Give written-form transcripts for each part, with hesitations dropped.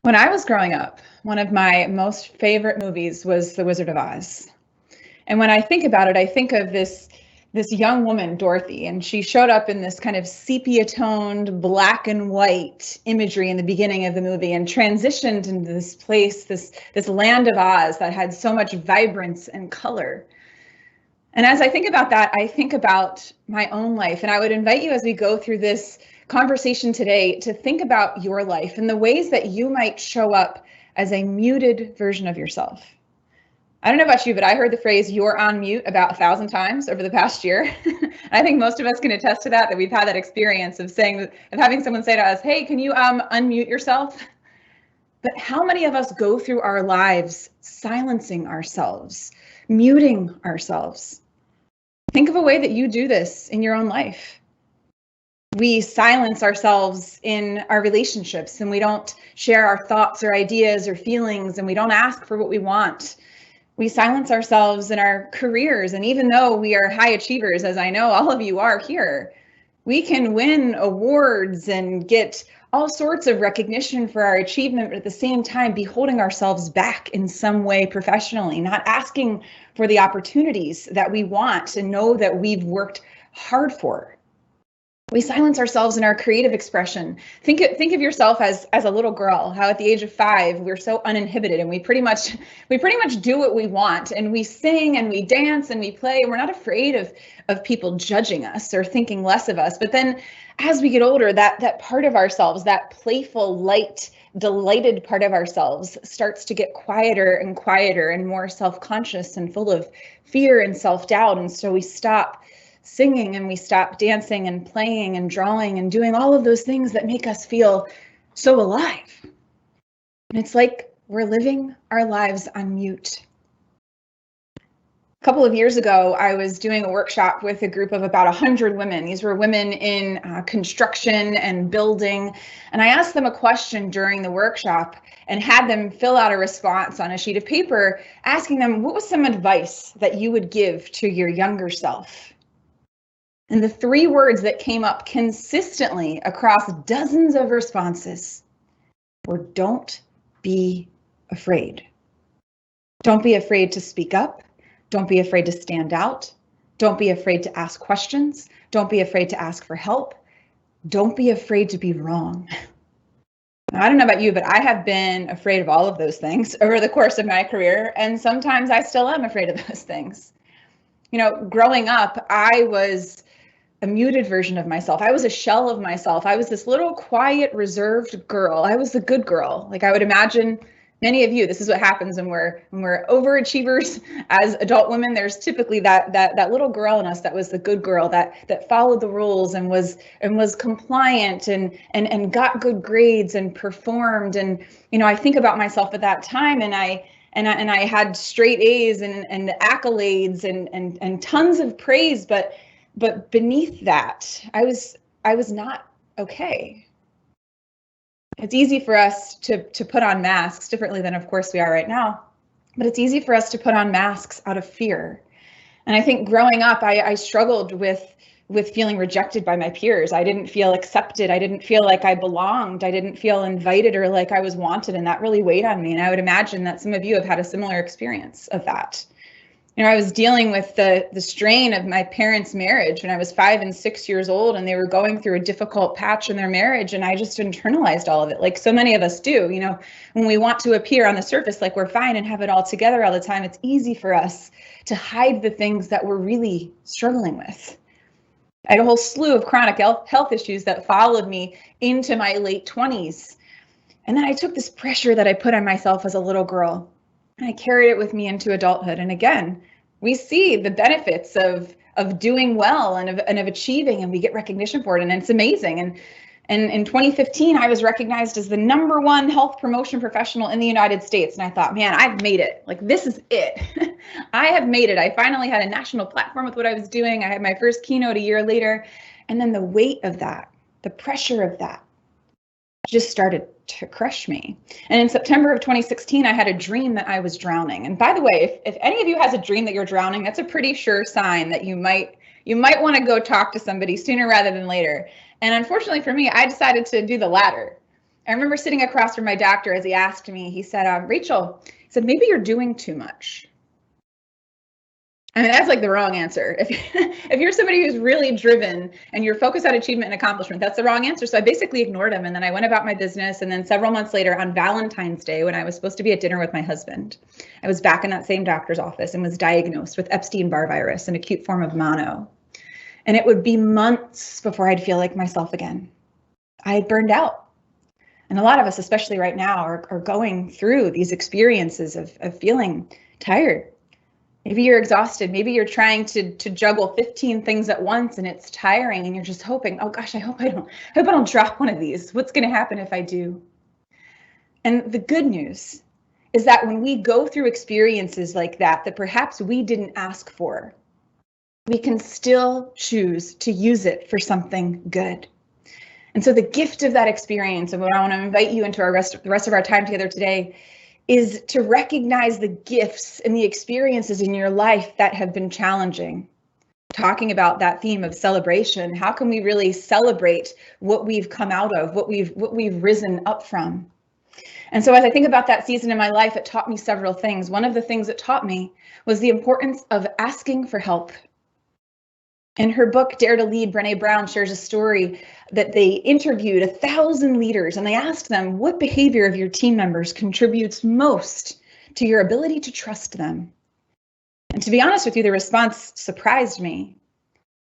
When I was growing up, one of my most favorite movies was The Wizard of Oz. And when I think about it, I think of this young woman, Dorothy, and she showed up in this kind of sepia-toned black and white imagery in the beginning of the movie and transitioned into this place, this land of Oz that had so much vibrance and color. And as I think about that, I think about my own life. And I would invite you, as we go through this conversation today, to think about your life and the ways that you might show up as a muted version of yourself. I don't know about you, but I heard the phrase "you're on mute" about 1,000 times over the past year. I think most of us can attest to that we've had that experience of having someone say to us, "Hey, can you unmute yourself?" But how many of us go through our lives silencing ourselves, muting ourselves? Think of a way that you do this in your own life. We silence ourselves in our relationships, and we don't share our thoughts or ideas or feelings, and we don't ask for what we want. We silence ourselves in our careers, and even though we are high achievers, as I know all of you are here, we can win awards and get all sorts of recognition for our achievement, but at the same time be holding ourselves back in some way professionally, not asking for the opportunities that we want and know that we've worked hard for. We silence ourselves in our creative expression. Think of yourself as a little girl, how at the age of 5, we're so uninhibited and we pretty much do what we want, and we sing and we dance and we play. We're not afraid of people judging us or thinking less of us. But then as we get older, that part of ourselves, that playful, light, delighted part of ourselves starts to get quieter and quieter and more self-conscious and full of fear and self-doubt. And so we stop singing and we stop dancing and playing and drawing and doing all of those things that make us feel so alive. And it's like we're living our lives on mute. A couple of years ago, I was doing a workshop with a group of about 100 women. These were women in construction and building. And I asked them a question during the workshop and had them fill out a response on a sheet of paper, asking them, what was some advice that you would give to your younger self? And the 3 words that came up consistently across dozens of responses were, don't be afraid. Don't be afraid to speak up. Don't be afraid to stand out. Don't be afraid to ask questions. Don't be afraid to ask for help. Don't be afraid to be wrong. Now, I don't know about you, but I have been afraid of all of those things over the course of my career, and sometimes I still am afraid of those things. You know, growing up, I was a muted version of myself. I was a shell of myself. I was this little quiet, reserved girl. I was the good girl. Like I would imagine many of you, this is what happens when we're overachievers as adult women. There's typically that little girl in us that was the good girl that followed the rules and was compliant and got good grades and performed. And you know, I think about myself at that time, and I had straight A's and accolades and tons of praise, but beneath that, I was not okay. It's easy for us to put on masks differently than, of course, we are right now, but it's easy for us to put on masks out of fear. And I think growing up, I struggled with feeling rejected by my peers. I didn't feel accepted. I didn't feel like I belonged. I didn't feel invited or like I was wanted, and that really weighed on me. And I would imagine that some of you have had a similar experience of that. You know, I was dealing with the strain of my parents' marriage when I was 5 and 6 years old, and they were going through a difficult patch in their marriage, and I just internalized all of it, like so many of us do. You know, when we want to appear on the surface like we're fine and have it all together all the time, it's easy for us to hide the things that we're really struggling with. I had a whole slew of chronic health issues that followed me into my late 20s. And then I took this pressure that I put on myself as a little girl, and I carried it with me into adulthood. And again, we see the benefits of doing well and of achieving, and we get recognition for it, and it's amazing. And in 2015, I was recognized as the #1 health promotion professional in the United States. And I thought, man, I've made it. Like, this is it. I have made it. I finally had a national platform with what I was doing. I had my first keynote a year later. And then the weight of that, the pressure of that, just started to crush me. And in September of 2016, I had a dream that I was drowning. And by the way, if any of you has a dream that you're drowning, that's a pretty sure sign that you might want to go talk to somebody sooner rather than later. And unfortunately for me, I decided to do the latter. I remember sitting across from my doctor as he asked me, he said, Rachel, he said, maybe you're doing too much. I mean, that's like the wrong answer. If you're somebody who's really driven and you're focused on achievement and accomplishment, that's the wrong answer. So I basically ignored him. And then I went about my business. And then several months later on Valentine's Day, when I was supposed to be at dinner with my husband, I was back in that same doctor's office and was diagnosed with Epstein-Barr virus, an acute form of mono. And it would be months before I'd feel like myself again. I had burned out. And a lot of us, especially right now, are going through these experiences of feeling tired. Maybe you're exhausted. Maybe you're trying to juggle 15 things at once and it's tiring and you're just hoping, oh gosh, I hope I don't drop one of these. What's going to happen if I do? And the good news is that when we go through experiences like that perhaps we didn't ask for, we can still choose to use it for something good. And so the gift of that experience, and what I want to invite you into the rest of our time together today, is to recognize the gifts and the experiences in your life that have been challenging. Talking about that theme of celebration, how can we really celebrate what we've come out of, what we've risen up from? And so as I think about that season in my life, it taught me several things. One of the things it taught me was the importance of asking for help. In her book, Dare to Lead, Brené Brown shares a story that they interviewed 1,000 leaders and they asked them, what behavior of your team members contributes most to your ability to trust them? And to be honest with you, the response surprised me.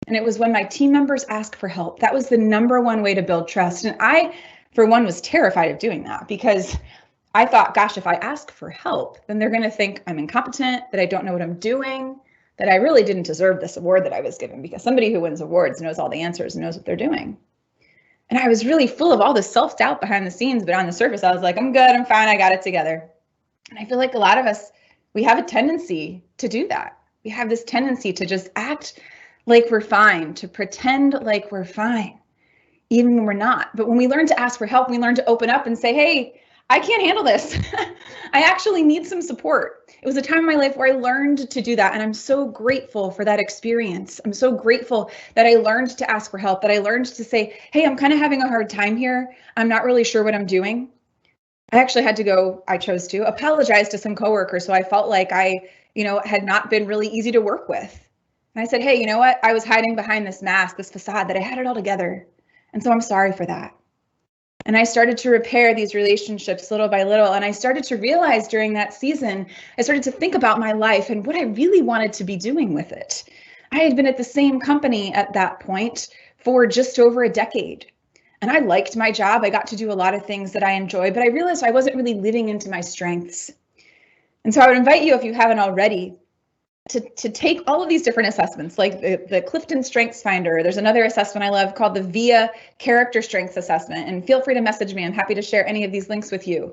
And it was when my team members asked for help. That was the number one way to build trust. And I, for one, was terrified of doing that because I thought, gosh, if I ask for help, then they're going to think I'm incompetent, that I don't know what I'm doing, that I really didn't deserve this award that I was given, because somebody who wins awards knows all the answers and knows what they're doing. And I was really full of all this self-doubt behind the scenes, but on the surface, I was like, I'm good, I'm fine, I got it together. And I feel like a lot of us, we have a tendency to do that. We have this tendency to just act like we're fine, to pretend like we're fine, even when we're not. But when we learn to ask for help, we learn to open up and say, hey, I can't handle this. I actually need some support. It was a time in my life where I learned to do that. And I'm so grateful for that experience. I'm so grateful that I learned to ask for help, that I learned to say, hey, I'm kind of having a hard time here. I'm not really sure what I'm doing. I actually had to go, I chose to apologize to some coworkers. So I felt like I, had not been really easy to work with. And I said, hey, you know what? I was hiding behind this mask, this facade, that I had it all together. And so I'm sorry for that. And I started to repair these relationships little by little. And I started to realize during that season, I started to think about my life and what I really wanted to be doing with it. I had been at the same company at that point for just over a decade. And I liked my job. I got to do a lot of things that I enjoyed, but I realized I wasn't really living into my strengths. And so I would invite you, if you haven't already, to take all of these different assessments, like the Clifton Strengths Finder. There's another assessment I love called the VIA Character Strengths Assessment. And feel free to message me. I'm happy to share any of these links with you.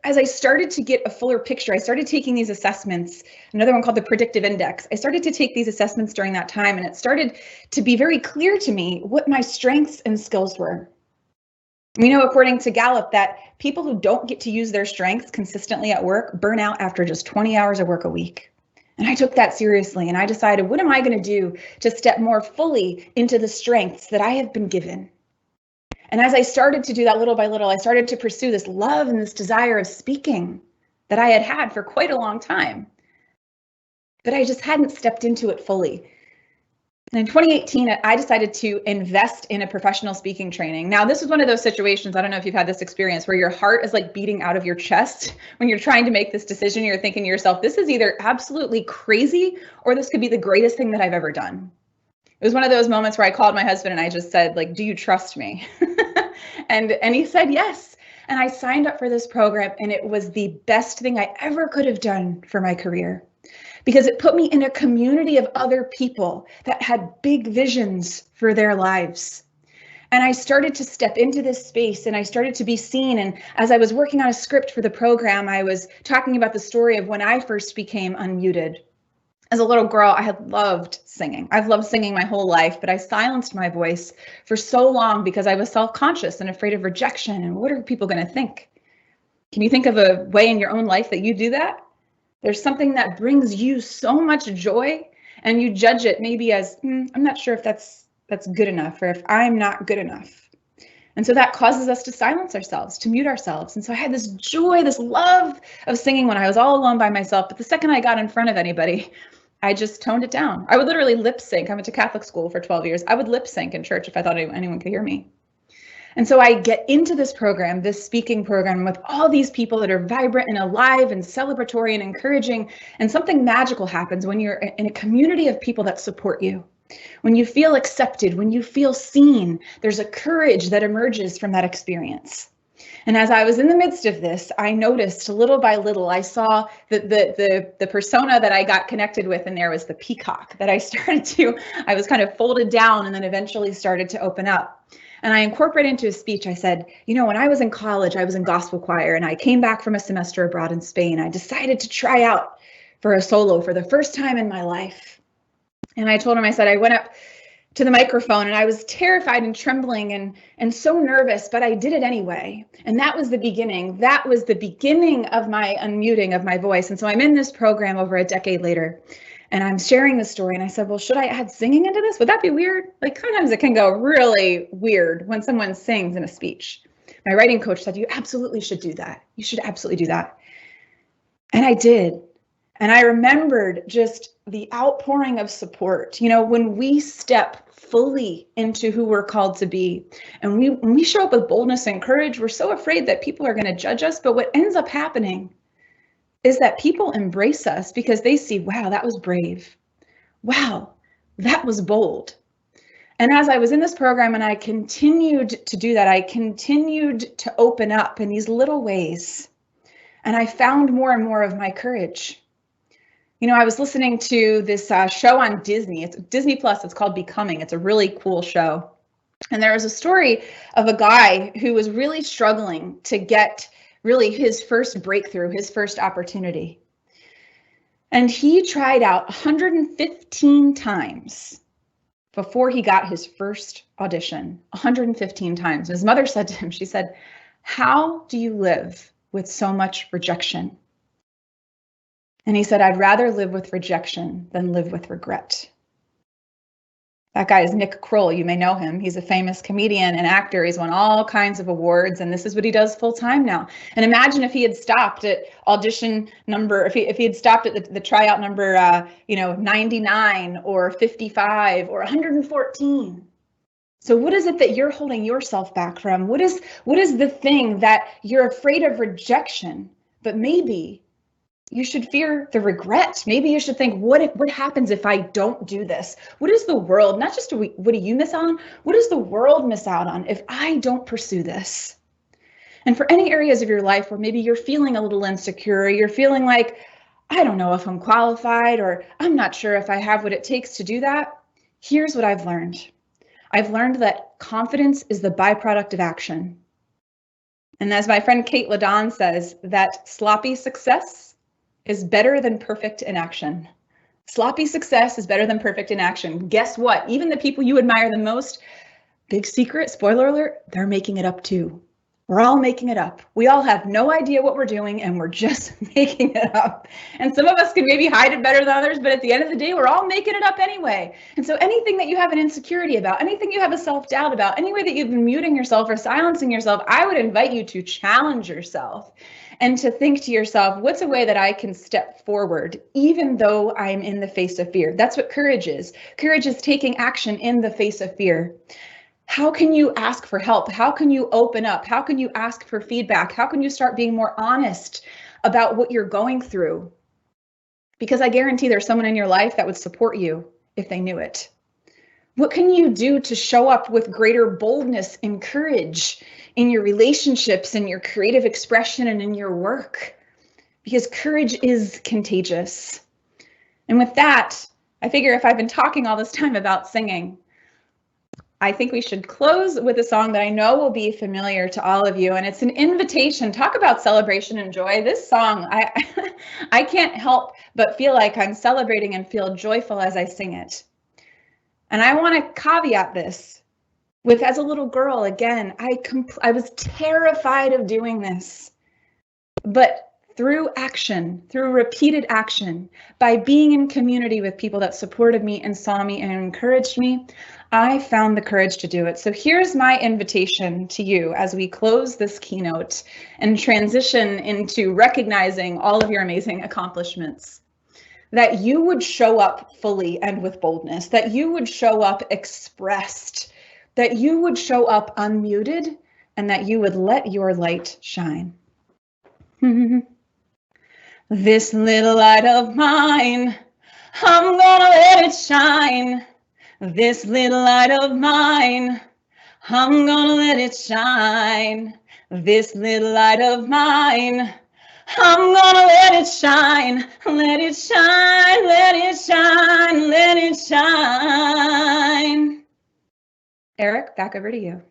As I started to get a fuller picture, I started taking these assessments, another one called the Predictive Index. I started to take these assessments during that time, and it started to be very clear to me what my strengths and skills were. We know, according to Gallup, that people who don't get to use their strengths consistently at work burn out after just 20 hours of work a week. And I took that seriously, and I decided, what am I going to do to step more fully into the strengths that I have been given? And as I started to do that little by little, I started to pursue this love and this desire of speaking that I had had for quite a long time, but I just hadn't stepped into it fully. And in 2018, I decided to invest in a professional speaking training. Now, this is one of those situations, I don't know if you've had this experience, where your heart is like beating out of your chest when you're trying to make this decision. You're thinking to yourself, this is either absolutely crazy or this could be the greatest thing that I've ever done. It was one of those moments where I called my husband and I just said, like, do you trust me? and he said yes. And I signed up for this program, and it was the best thing I ever could have done for my career, because it put me in a community of other people that had big visions for their lives. And I started to step into this space, and I started to be seen. And as I was working on a script for the program, I was talking about the story of when I first became unmuted. As a little girl, I had loved singing. I've loved singing my whole life, but I silenced my voice for so long because I was self-conscious and afraid of rejection. And what are people going to think? Can you think of a way in your own life that you do that? There's something that brings you so much joy, and you judge it maybe as, I'm not sure if that's good enough, or if I'm not good enough. And so that causes us to silence ourselves, to mute ourselves. And so I had this joy, this love of singing when I was all alone by myself. But the second I got in front of anybody, I just toned it down. I would literally lip sync. I went to Catholic school for 12 years. I would lip sync in church if I thought anyone could hear me. And so I get into this program, this speaking program, with all these people that are vibrant and alive and celebratory and encouraging. And something magical happens when you're in a community of people that support you. When you feel accepted, when you feel seen, there's a courage that emerges from that experience. And as I was in the midst of this, I noticed little by little, I saw that the persona that I got connected with in there was the peacock that I was kind of folded down and then eventually started to open up. And I incorporated into a speech, I said, you know, when I was in college, I was in gospel choir and I came back from a semester abroad in Spain. I decided to try out for a solo for the first time in my life. And I told him, I said, I went up to the microphone and I was terrified and trembling and so nervous, but I did it anyway. And that was the beginning. That was the beginning of my unmuting of my voice. And so I'm in this program over a decade later. And I'm sharing the story and I said, well, should I add singing into this? Would that be weird? Like sometimes it can go really weird when someone sings in a speech. My writing coach said, you absolutely should do that. You should absolutely do that. And I did. And I remembered just the outpouring of support. You know, when we step fully into who we're called to be, and when we show up with boldness and courage, we're so afraid that people are going to judge us. But what ends up happening is that people embrace us because they see, wow, that was brave. Wow, that was bold. And as I was in this program and I continued to do that, I continued to open up in these little ways. And I found more and more of my courage. You know, I was listening to this show on Disney. It's Disney Plus. It's called Becoming. It's a really cool show. And there was a story of a guy who was really struggling to get really his first breakthrough, his first opportunity. And he tried out 115 times before he got his first audition, 115 times. His mother said to him, she said, how do you live with so much rejection? And he said, I'd rather live with rejection than live with regret. That guy is Nick Kroll. You may know him. He's a famous comedian and actor. He's won all kinds of awards, and this is what he does full time now. And imagine if he had stopped at audition number, if he had stopped at the tryout number, 99 or 55 or 114. So what is it that you're holding yourself back from? What is the thing that you're afraid of rejection, but maybe you should fear the regret. Maybe you should think, what happens if I don't do this? What is the world, not just what do you miss out on? What does the world miss out on if I don't pursue this? And for any areas of your life where maybe you're feeling a little insecure, you're feeling like, I don't know if I'm qualified, or I'm not sure if I have what it takes to do that. Here's what I've learned. I've learned that confidence is the byproduct of action. And as my friend Kate Ladon says, that sloppy success is better than perfect inaction. Sloppy success is better than perfect inaction. Guess what? Even the people you admire the most, big secret, spoiler alert, they're making it up too. We're all making it up. We all have no idea what we're doing and we're just making it up. And some of us can maybe hide it better than others, but at the end of the day, we're all making it up anyway. And so anything that you have an insecurity about, anything you have a self-doubt about, any way that you've been muting yourself or silencing yourself, I would invite you to challenge yourself and to think to yourself, what's a way that I can step forward, even though I'm in the face of fear? That's what courage is. Courage is taking action in the face of fear. How can you ask for help? How can you open up? How can you ask for feedback? How can you start being more honest about what you're going through? Because I guarantee there's someone in your life that would support you if they knew it. What can you do to show up with greater boldness and courage in your relationships, in your creative expression, and in your work? Because courage is contagious. And with that, I figure if I've been talking all this time about singing, I think we should close with a song that I know will be familiar to all of you, and it's an invitation. Talk about celebration and joy. This song, I can't help but feel like I'm celebrating and feel joyful as I sing it. And I want to caveat this with, as a little girl, again, I was terrified of doing this, but through action, through repeated action, by being in community with people that supported me and saw me and encouraged me, I found the courage to do it. So here's my invitation to you as we close this keynote and transition into recognizing all of your amazing accomplishments, that you would show up fully and with boldness, that you would show up expressed, that you would show up unmuted, and that you would let your light shine. This little light of mine, I'm gonna let it shine. This little light of mine, I'm gonna let it shine. This little light of mine, I'm gonna let it shine. Let it shine, let it shine, let it shine. Eric, back over to you.